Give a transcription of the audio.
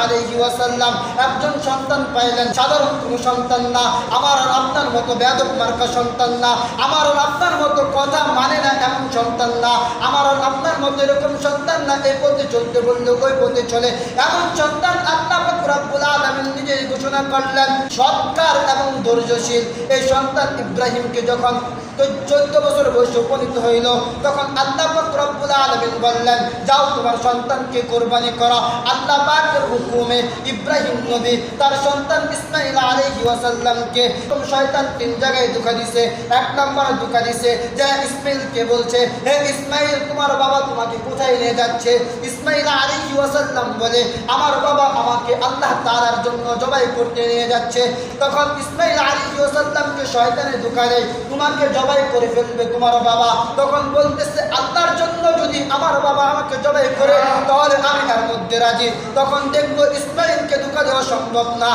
আলাইহি ওয়াসাল্লাম একজন সন্তান পাইলেন, সাধারণ কোনো সন্তান না, আমার আর আপনার মতো বেয়াদব মার্কা সন্তান না, আমার আর আপনার মতো কথা মানে না এমন সন্তান না, আমার আর আপনার মতো এরকম সন্তান না এই পথে চলতে বললে ওই পথে চলে এমন সন্তান আল্লাহ পাক রব্বুল আলামিন নিজেই ঘোষণা করলেন সৎকার এবং ধৈর্যশীল। এই সন্তান ইব্রাহিমকে যখন 14 বছর বয়সে উপনীত হইল তখন আল্লাহ পাক রব্বুল আলামিন বললেন যাও তোমার সন্তানকে কোরবানি করো। আল্লাহ পাকের হুকুমে ইব্রাহিম নবী তার সন্তান ইসমাঈল আলাইহি ওয়াসাল্লামকে শয়তান 3 জায়গায় ধোঁকা দিছে। 1 নম্বর ধোঁকা দিছে যে ইসমাঈলকে বলছে, হে ইসমাঈল তোমার বাবা তোমাকে কোথায় নিয়ে যাচ্ছে? ইসমাঈল আলাইহি ওয়াসাল্লাম বলে আমার বাবা আমাকে আল্লাহ তাআলার জন্য জবাই করতে নিয়ে যাচ্ছে। তখন ইসমাঈল আলাইহি ওয়াসাল্লামকে শয়তানে ধোঁকা দেয় তোমাকে জবাই করে ফেলবে তোমার বাবা। তখন বলতেছে আল্লাহর জন্য যদি আমার বাবা আমাকে জবাই করে তাহলে আমি তার মধ্যে রাজি। তখন দেখবো ইসমাঈলকে ধোঁকা দেওয়া সম্ভব না।